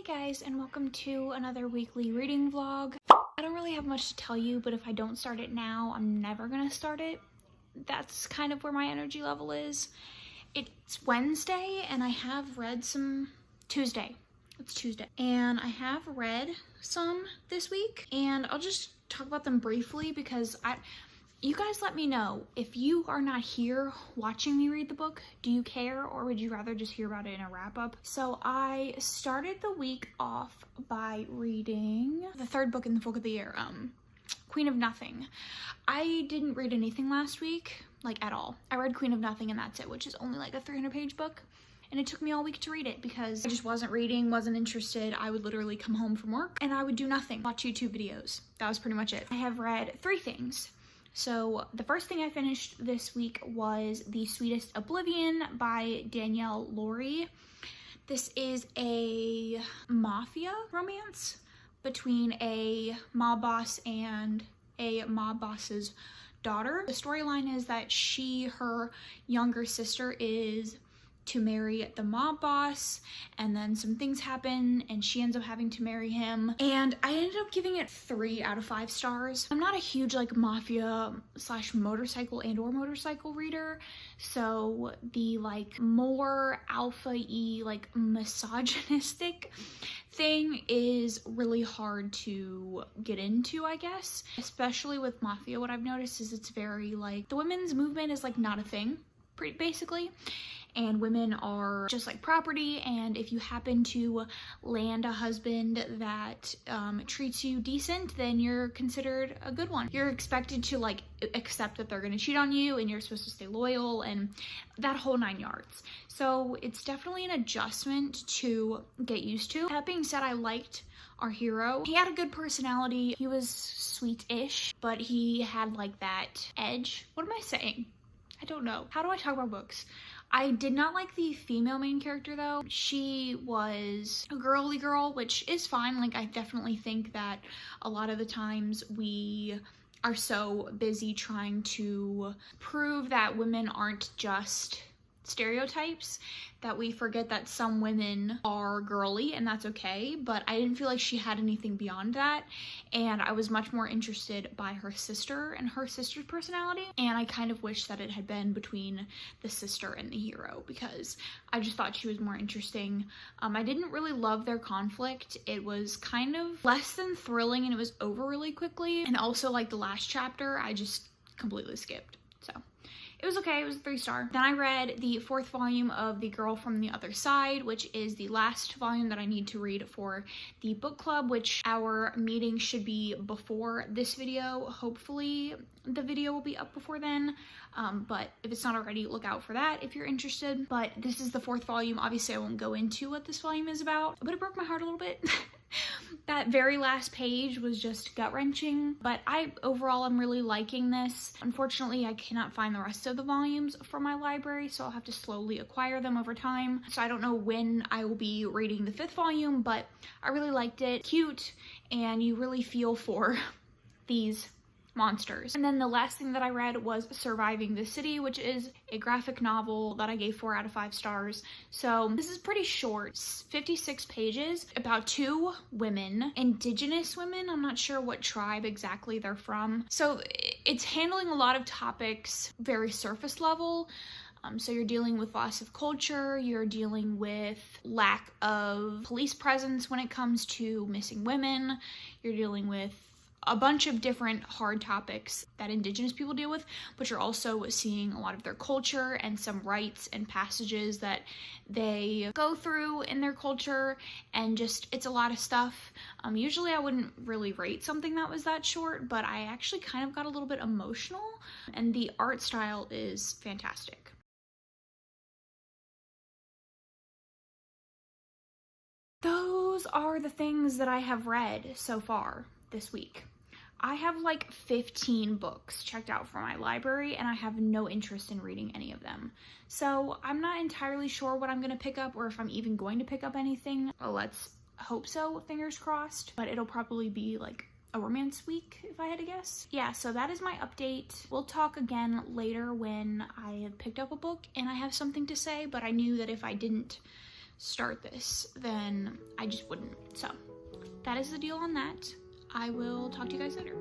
Hey guys, and welcome to another weekly reading vlog. I don't really have much to tell you, but if I don't start it now, I'm never gonna start it. That's kind of where my energy level is. It's Wednesday, and I have read some... Tuesday. It's Tuesday. And I have read some this week, and I'll just talk about them briefly because you guys let me know, if you are not here watching me read the book, do you care, or would you rather just hear about it in a wrap-up? So I started the week off by reading the third book in the book of the year, Queen of Nothing. I didn't read anything last week, like at all. I read Queen of Nothing and that's it, which is only like a 300-page book. And it took me all week to read it because I just wasn't reading, wasn't interested. I would literally come home from work and I would do nothing, watch YouTube videos. That was pretty much it. I have read 3 things. So the first thing I finished this week was The Sweetest, Oblivion by Danielle Laurie. This is a mafia romance between a mob boss and a mob boss's daughter. The storyline is that her younger sister is to marry the mob boss, and then some things happen and she ends up having to marry him, and I ended up giving it 3 out of 5 stars. I'm not a huge like mafia slash motorcycle and or motorcycle reader, so the like more alpha-y like misogynistic thing is really hard to get into, I guess. Especially with mafia, what I've noticed is it's very like the women's movement is like not a thing, pretty basically. And women are just like property, and if you happen to land a husband that treats you decent, then you're considered a good one. You're expected to like accept that they're gonna cheat on you, and you're supposed to stay loyal, and that whole 9 yards. So it's definitely an adjustment to get used to. That being said, I liked our hero. He had a good personality. He was sweet-ish, but he had like that edge. What am I saying? I don't know. How do I talk about books? I did not like the female main character though. She was a girly girl, which is fine. Like, I definitely think that a lot of the times we are so busy trying to prove that women aren't just stereotypes that we forget that some women are girly, and that's okay. But I didn't feel like she had anything beyond that, and I was much more interested by her sister and her sister's personality, and I kind of wish that it had been between the sister and the hero because I just thought she was more interesting. I didn't really love their conflict. It was kind of less than thrilling, and it was over really quickly, and also like the last chapter I just completely skipped. So it was okay. It was a 3-star. Then I read the 4th volume of The Girl from the Other Side, which is the last volume that I need to read for the book club, which our meeting should be before this video. Hopefully the video will be up before then, but if it's not already, look out for that if you're interested. But this is the 4th volume. Obviously I won't go into what this volume is about, but it broke my heart a little bit. That very last page was just gut-wrenching, but overall I'm really liking this. Unfortunately, I cannot find the rest of the volumes from my library, so I'll have to slowly acquire them over time. So I don't know when I will be reading the 5th volume, but I really liked it. Cute, and you really feel for these monsters. And then the last thing that I read was Surviving the City, which is a graphic novel that I gave 4 out of 5 stars. So this is pretty short, 56 pages, about 2 women, indigenous women. I'm not sure what tribe exactly they're from. So it's handling a lot of topics very surface level. So you're dealing with loss of culture, you're dealing with lack of police presence when it comes to missing women, you're dealing with a bunch of different hard topics that indigenous people deal with, but you're also seeing a lot of their culture and some rites and passages that they go through in their culture, and just, it's a lot of stuff. Usually I wouldn't really rate something that was that short, but I actually kind of got a little bit emotional, and the art style is fantastic. Those are the things that I have read so far this week. I have like 15 books checked out from my library, and I have no interest in reading any of them. So I'm not entirely sure what I'm going to pick up, or if I'm even going to pick up anything. Well, let's hope so, fingers crossed. But it'll probably be like a romance week if I had to guess. Yeah, so that is my update. We'll talk again later when I have picked up a book and I have something to say, but I knew that if I didn't start this, then I just wouldn't. So that is the deal on that. I will talk to you guys later.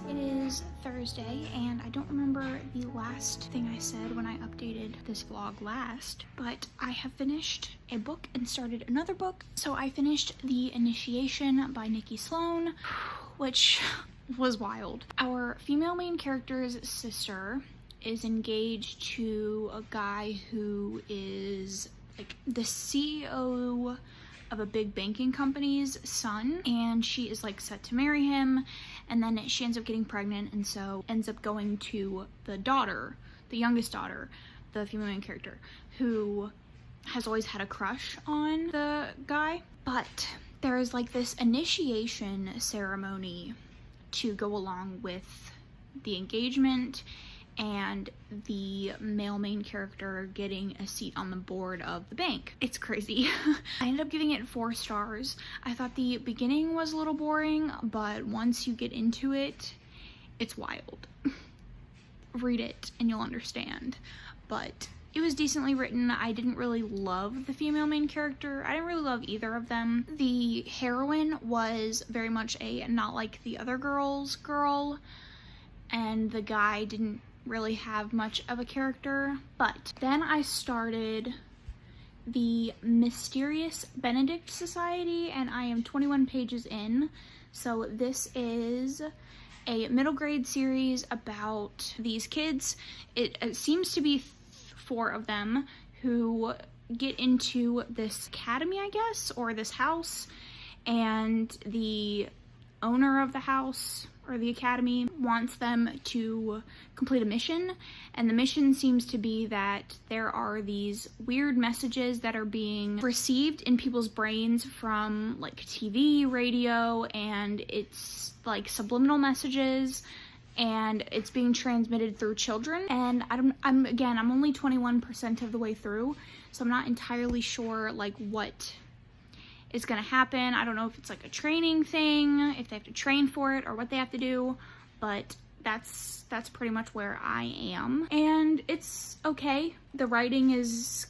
It is Thursday, and I don't remember the last thing I said when I updated this vlog last, but I have finished a book and started another book. So I finished The Initiation by Nikki Sloan, which was wild. Our female main character's sister is engaged to a guy who is like the CEO of a big banking company's son, and she is like set to marry him, and then she ends up getting pregnant, and so ends up going to the daughter, the youngest daughter, the female main character, who has always had a crush on the guy. But there is like this initiation ceremony to go along with the engagement and the male main character getting a seat on the board of the bank. It's crazy. I ended up giving it 4 stars. I thought the beginning was a little boring, but once you get into it, it's wild. Read it and you'll understand. But it was decently written. I didn't really love the female main character. I didn't really love either of them. The heroine was very much a not like the other girls girl, and the guy didn't really have much of a character. But then I started the Mysterious Benedict Society, and I am 21 pages in. So this is a middle grade series about these kids. It seems to be 4 of them who get into this academy, I guess, or this house, and the owner of the house or the academy wants them to complete a mission, and the mission seems to be that there are these weird messages that are being received in people's brains from like TV, radio, and it's like subliminal messages, and it's being transmitted through children. And I'm only 21% of the way through, so I'm not entirely sure like what is gonna happen. I don't know if it's like a training thing, if they have to train for it or what they have to do, but that's pretty much where I am. And it's okay. The writing is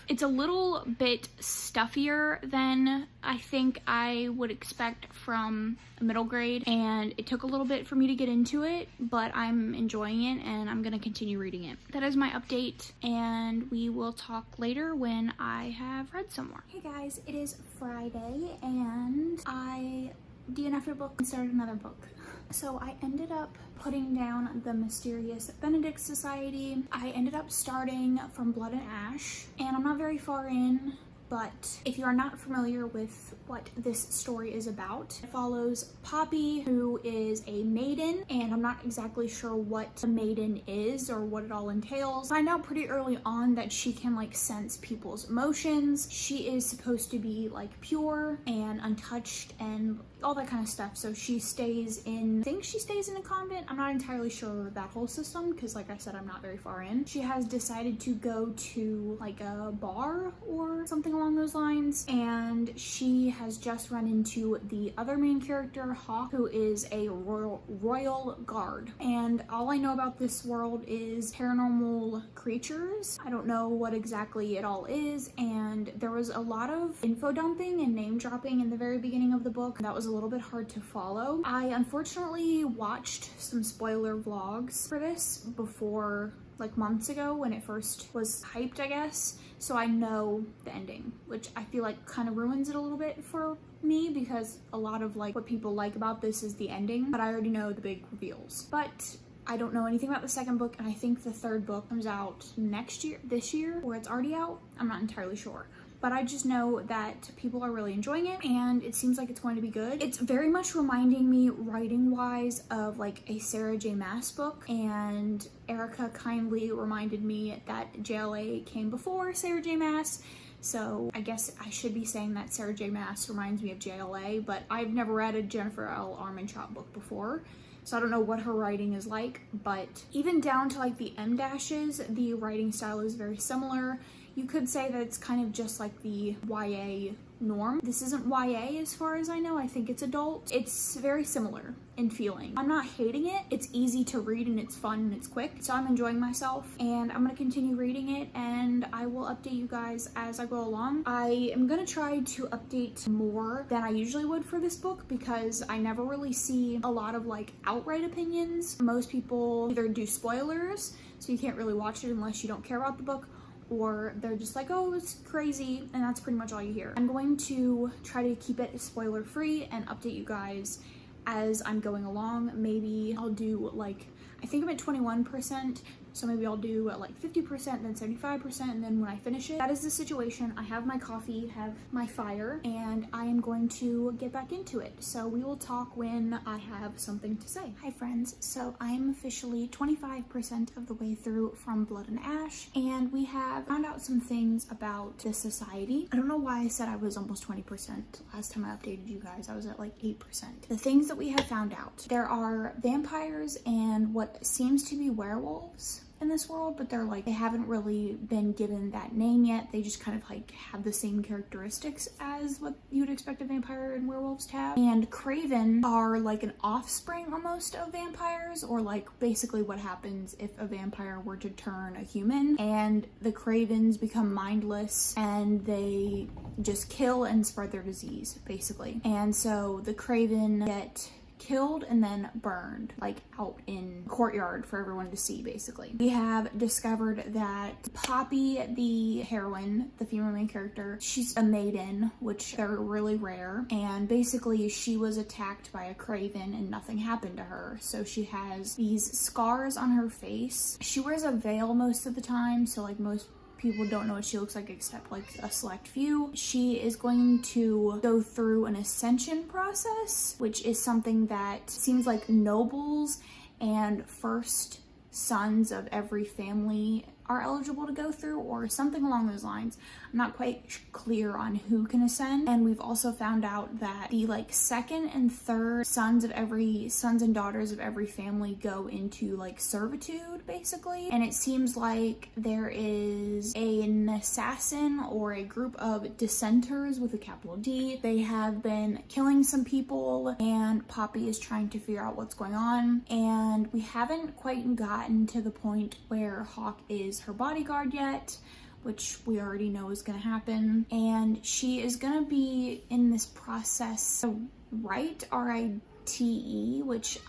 it's a little bit stuffier than I think I would expect from a middle grade, and it took a little bit for me to get into it, but I'm enjoying it and I'm gonna continue reading it. That is my update, and we will talk later when I have read some more. Hey guys, it is Friday, and I DNF'd a book and started another book. So I ended up putting down the Mysterious Benedict Society. I ended up starting from Blood and Ash, and I'm not very far in, but if you are not familiar with what this story is about, it follows Poppy, who is a maiden, and I'm not exactly sure what a maiden is or what it all entails. I find out pretty early on that she can like sense people's emotions. She is supposed to be like pure and untouched and all that kind of stuff. So she stays in, I think she stays in a convent. I'm not entirely sure that whole system because like I said, I'm not very far in. She has decided to go to like a bar or something along those lines. And she has just run into the other main character, Hawk, who is a royal guard. And all I know about this world is paranormal creatures. I don't know what exactly it all is, and there was a lot of info dumping and name dropping in the very beginning of the book. That was a little bit hard to follow. I unfortunately watched some spoiler vlogs for this before, like months ago when it first was hyped, I guess, so I know the ending, which I feel like kind of ruins it a little bit for me, because a lot of like what people like about this is the ending, but I already know the big reveals. But I don't know anything about the second book, and I think the third book comes out this year, or it's already out. I'm not entirely sure. But I just know that people are really enjoying it, and it seems like it's going to be good. It's very much reminding me, writing-wise, of like a Sarah J. Maas book, and Erika kindly reminded me that JLA came before Sarah J. Maas, so I guess I should be saying that Sarah J. Maas reminds me of JLA, but I've never read a Jennifer L. Armentrout book before, so I don't know what her writing is like, but even down to like the M dashes, the writing style is very similar. You could say that it's kind of just like the YA norm. This isn't YA as far as I know. I think it's adult. It's very similar in feeling. I'm not hating it. It's easy to read and it's fun and it's quick. So I'm enjoying myself, and I'm gonna continue reading it, and I will update you guys as I go along. I am gonna try to update more than I usually would for this book, because I never really see a lot of like outright opinions. Most people either do spoilers, so you can't really watch it unless you don't care about the book, or they're just like, oh, it's crazy, and that's pretty much all you hear. I'm going to try to keep it spoiler free and update you guys as I'm going along. Maybe I'll do like, I think I'm at 21%, so maybe I'll do like 50%, then 75%, and then when I finish it, that is the situation. I have my coffee, have my fire, and I am going to get back into it. So we will talk when I have something to say. Hi friends, so I'm officially 25% of the way through From Blood and Ash, and we have found out some things about this society. I don't know why I said I was almost 20%. Last time I updated you guys, I was at like 8%. The things that we have found out. There are vampires and what seems to be werewolves in this world, but they haven't really been given that name yet. They just kind of like have the same characteristics as what you would expect a vampire and werewolves to have. And Craven are like an offspring almost of vampires, or like basically what happens if a vampire were to turn a human, and the Cravens become mindless and they just kill and spread their disease basically. And so the Craven get killed and then burned like out in the courtyard for everyone to see basically. We have discovered that Poppy, the heroine, the female main character, she's a maiden, which they're really rare, and basically she was attacked by a Craven and nothing happened to her, so she has these scars on her face. She wears a veil most of the time, so like most people don't know what she looks like except like a select few. She is going to go through an ascension process, which is something that seems like nobles and first sons of every family are eligible to go through, or something along those lines. I'm not quite clear on who can ascend. And we've also found out that the like second and third sons and daughters of every family go into like servitude basically. And it seems like there is an assassin or a group of dissenters with a capital D. They have been killing some people, and Poppy is trying to figure out what's going on. And we haven't quite gotten to the point where Hawk is her bodyguard yet, which we already know is gonna happen. And she is gonna be in this process, right? R-I-T-E, which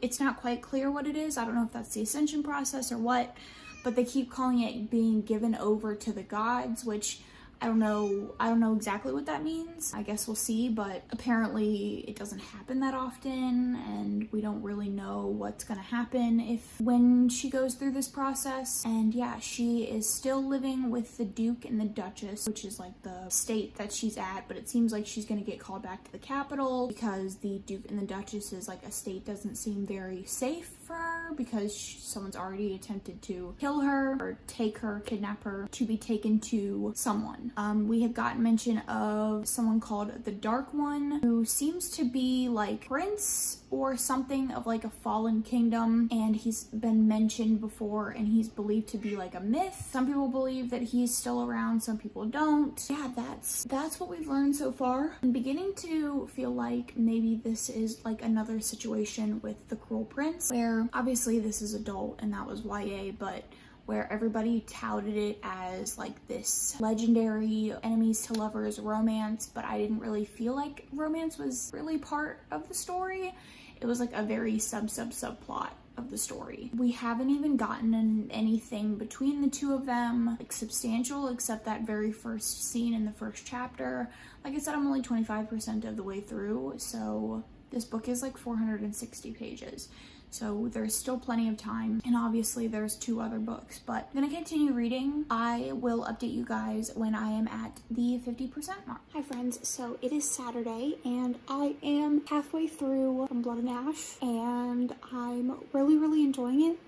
it's not quite clear what it is. I don't know if that's the ascension process or what, but they keep calling it being given over to the gods, which I don't know exactly what that means. I guess we'll see, but apparently it doesn't happen that often, and we don't really know what's gonna happen when she goes through this process. And yeah, she is still living with the Duke and the Duchess, which is like the state that she's at, but it seems like she's gonna get called back to the capital because the Duke and the Duchess's like estate doesn't seem very safe for her, because someone's already attempted to kill her or take her, kidnap her to be taken to someone. We had gotten mention of someone called the Dark One, who seems to be like prince or something of like a fallen kingdom, and he's been mentioned before, and he's believed to be like a myth. Some people believe that he's still around, some people don't. Yeah, that's what we've learned so far. I'm beginning to feel like maybe this is like another situation with the Cruel Prince, where obviously this is adult and that was YA, but where everybody touted it as like this legendary enemies to lovers romance, but I didn't really feel like romance was really part of the story. It was like a very subplot of the story. We haven't even gotten anything between the two of them like substantial, except that very first scene in the first chapter. Like I said, I'm only 25% of the way through, so this book is like 460 pages. So there's still plenty of time, and obviously there's 2 other books, but I'm gonna continue reading. I will update you guys when I am at the 50% mark. Hi friends, so it is Saturday and I am halfway through From Blood and Ash, and I'm really enjoying it.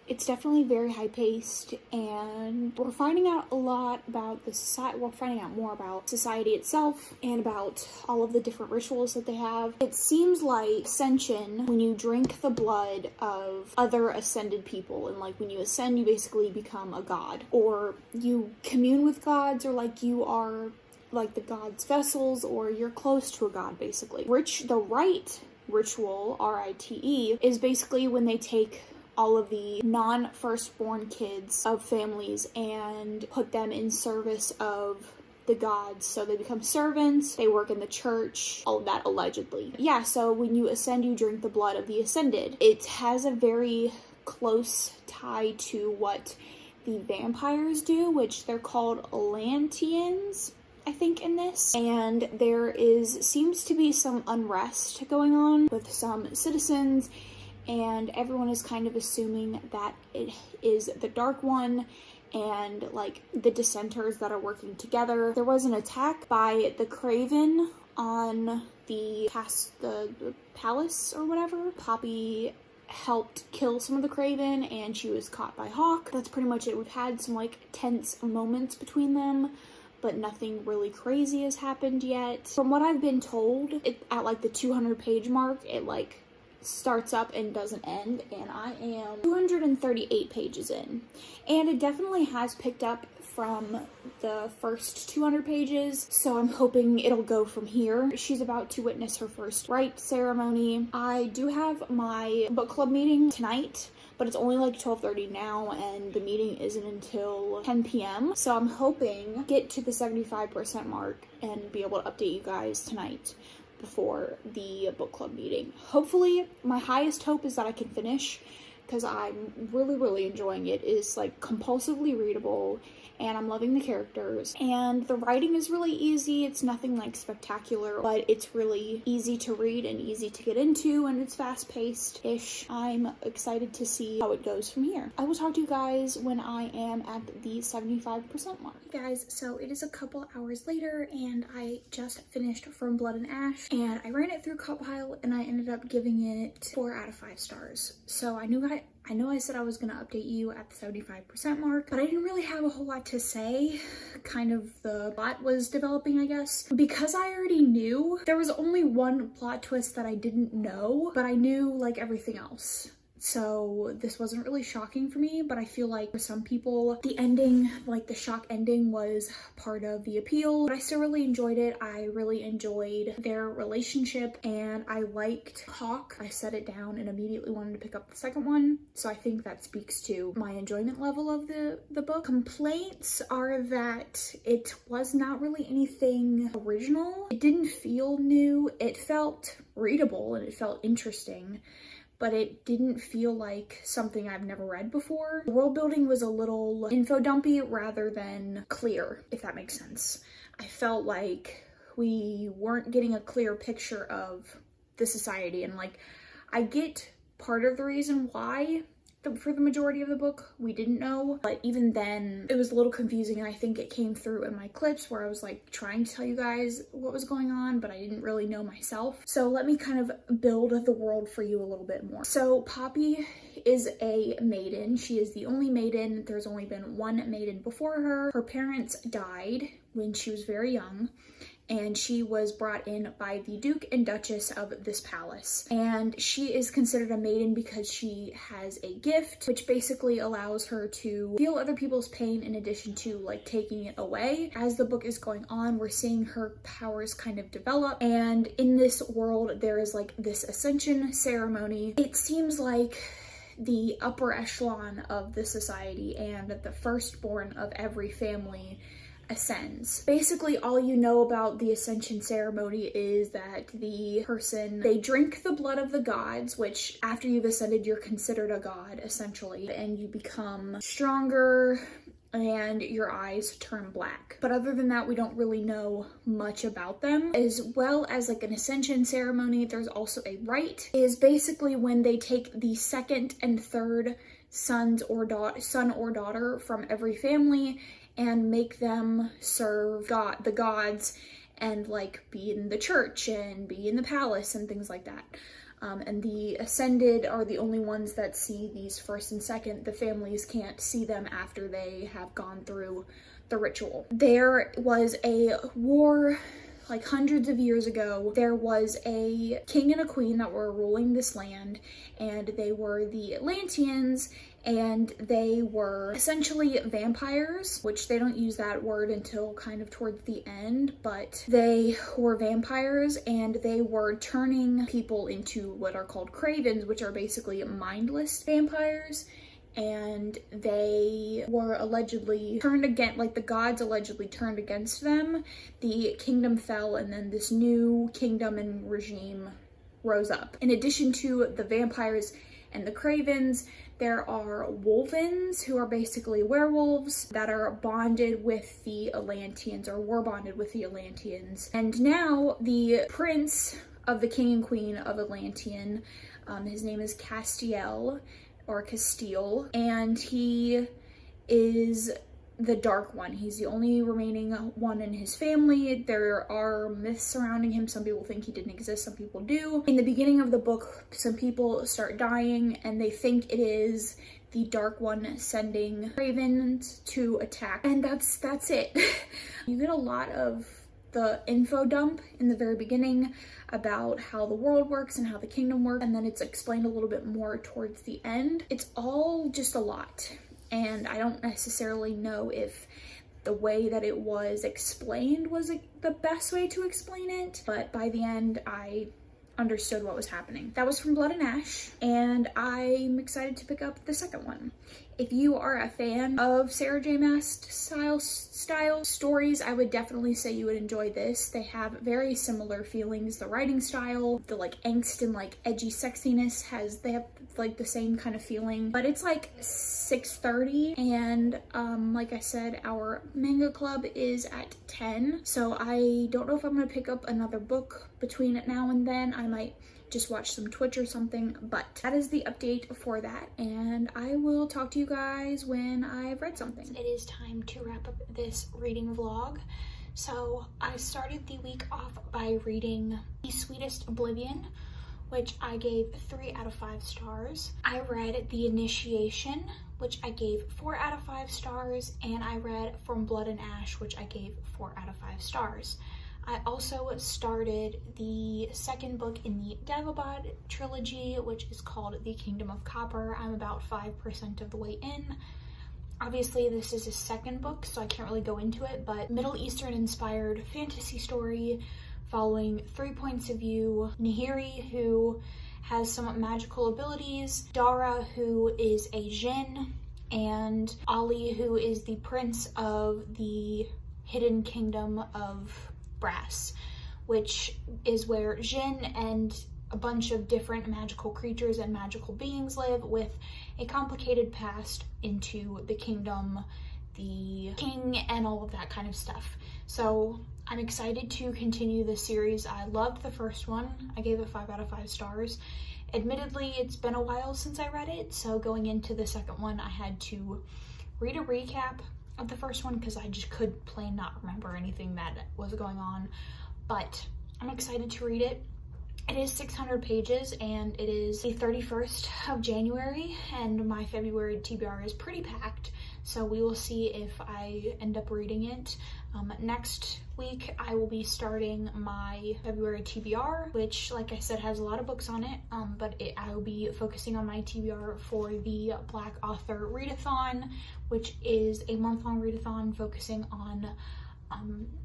It's definitely very high-paced, and we're finding out a lot about the society. We're finding out more about society itself and about all of the different rituals that they have. It seems like ascension, when you drink the blood of other ascended people, and like when you ascend, you basically become a god, or you commune with gods, or like you are like the god's vessels, or you're close to a god basically. The rite ritual, R-I-T-E, is basically when they take all of the non-firstborn kids of families and put them in service of the gods. So they become servants, they work in the church, all of that allegedly. Yeah, so when you ascend, you drink the blood of the ascended. It has a very close tie to what the vampires do, which they're called Atlanteans, I think, in this. And there seems to be some unrest going on with some citizens, and everyone is kind of assuming that it is the Dark One and like the dissenters that are working together. There was an attack by the Craven on the palace or whatever. Poppy helped kill some of the Craven and she was caught by Hawk. That's pretty much it. We've had some like tense moments between them, but nothing really crazy has happened yet. From what I've been told, at like the 200-page mark, it like starts up and doesn't end, and I am 238 pages in, and it definitely has picked up from the first 200 pages, so I'm hoping it'll go from here. She's about to witness her first rite ceremony. I do have my book club meeting tonight, but it's only like 12:30 now, and the meeting isn't until 10 p.m. So I'm hoping to get to the 75% mark and be able to update you guys tonight before the book club meeting. Hopefully, my highest hope is that I can finish, because I'm really enjoying it. It is like compulsively readable, and I'm loving the characters, and the writing is really easy. It's nothing like spectacular, but it's really easy to read and easy to get into, and it's fast-paced-ish. I'm excited to see how it goes from here. I will talk to you guys when I am at the 75% mark. Hey guys, so it is a couple hours later, and I just finished From Blood and Ash, and I ran it through Compile, and I ended up giving it 4 out of 5 stars. So I know I said I was gonna update you at the 75% mark, but I didn't really have a whole lot to say. Kind of the plot was developing, I guess. Because I already knew, there was only one plot twist that I didn't know, but I knew like everything else. So this wasn't really shocking for me, but I feel like for some people, the ending, like the shock ending, was part of the appeal. But I still really enjoyed it. I really enjoyed their relationship, and I liked Hawk. I set it down and immediately wanted to pick up the second one. So I think that speaks to my enjoyment level of the book. Complaints are that it was not really anything original. It didn't feel new. It felt readable and it felt interesting, but it didn't feel like something I've never read before. The world building was a little info dumpy rather than clear, if that makes sense. I felt like we weren't getting a clear picture of the society, and like, I get part of the reason why for the majority of the book we didn't know, but even then it was a little confusing, and I think it came through in my clips where I was like trying to tell you guys what was going on, but I didn't really know myself. So let me kind of build the world for you a little bit more. So Poppy is a maiden. She is the only maiden. There's only been one maiden before her. Her parents died when she was very young, and she was brought in by the Duke and Duchess of this palace. And she is considered a maiden because she has a gift, which basically allows her to feel other people's pain in addition to like taking it away. As the book is going on, we're seeing her powers kind of develop, and in this world there is like this ascension ceremony. It seems like the upper echelon of the society and the firstborn of every family ascends. Basically, all you know about the ascension ceremony is that they drink the blood of the gods, which after you've ascended, you're considered a god, essentially, and you become stronger and your eyes turn black. But other than that, we don't really know much about them. As well as like an ascension ceremony, there's also a rite. It is basically when they take the second and third son or daughter from every family and make them serve the gods and like be in the church and be in the palace and things like that. And the ascended are the only ones that see these first and second. The families can't see them after they have gone through the ritual. There was a war like hundreds of years ago. There was a king and a queen that were ruling this land, and they were the Atlanteans, and they were essentially vampires, which they don't use that word until kind of towards the end, but they were vampires, and they were turning people into what are called cravens, which are basically mindless vampires. And they were allegedly turned against, like the gods allegedly turned against them. The kingdom fell, and then this new kingdom and regime rose up. In addition to the vampires and the cravens, there are wolvens, who are basically werewolves that are bonded with the Atlanteans, or were bonded with the Atlanteans. And now the prince of the king and queen of Atlantean, his name is Castiel, or Castile, and he is the Dark One. He's the only remaining one in his family. There are myths surrounding him. Some people think he didn't exist, some people do. In the beginning of the book, some people start dying, and they think it is the Dark One sending ravens to attack. And that's it. You get a lot of the info dump in the very beginning about how the world works and how the kingdom works, and then it's explained a little bit more towards the end. It's all just a lot, and I don't necessarily know if the way that it was explained was the best way to explain it, but by the end I understood what was happening. That was from Blood and Ash, and I'm excited to pick up the second one. If you are a fan of Sarah J. Maas style stories, I would definitely say you would enjoy this. They have very similar feelings. The writing style, the like angst and like edgy sexiness they have like the same kind of feeling, but it's like 6:30, and like I said, our manga club is at 10, so I don't know if I'm gonna pick up another book between now and then. I might just watch some Twitch or something, but that is the update for that, and I will talk to you guys when I've read something. It is time to wrap up this reading vlog. So I started the week off by reading The Sweetest, Oblivion, which I gave 3 out of 5 stars. I read The Initiation, which I gave 4 out of 5 stars, and I read From Blood and Ash, which I gave 4 out of 5 stars. I also started the second book in the Dagobah trilogy, which is called The Kingdom of Copper. I'm about 5% of the way in. Obviously, this is a second book, so I can't really go into it, but Middle Eastern inspired fantasy story following 3 points of view. Nahiri, who has somewhat magical abilities, Dara, who is a djinn, and Ali, who is the prince of the hidden kingdom of Brass, which is where djinn and a bunch of different magical creatures and magical beings live, with a complicated past into the kingdom, the king, and all of that kind of stuff. So I'm excited to continue the series. I loved the first one. I gave it 5 out of 5 stars. Admittedly, it's been a while since I read it, so going into the second one, I had to read a recap of the first one because I just could plain not remember anything that was going on, but I'm excited to read it. It is 600 pages, and it is the 31st of January, and my February TBR is pretty packed, so we will see if I end up reading it. Next week I will be starting my February TBR, which, like I said, has a lot of books on it, but I will be focusing on my TBR for the Black Author Readathon, which is a month-long readathon focusing on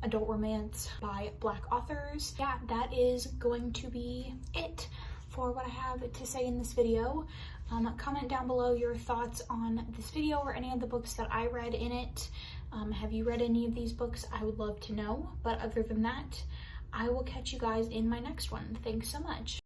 adult romance by Black authors. Yeah, that is going to be it for what I have to say in this video. Comment down below your thoughts on this video or any of the books that I read in it. Have you read any of these books? I would love to know. But other than that, I will catch you guys in my next one. Thanks so much.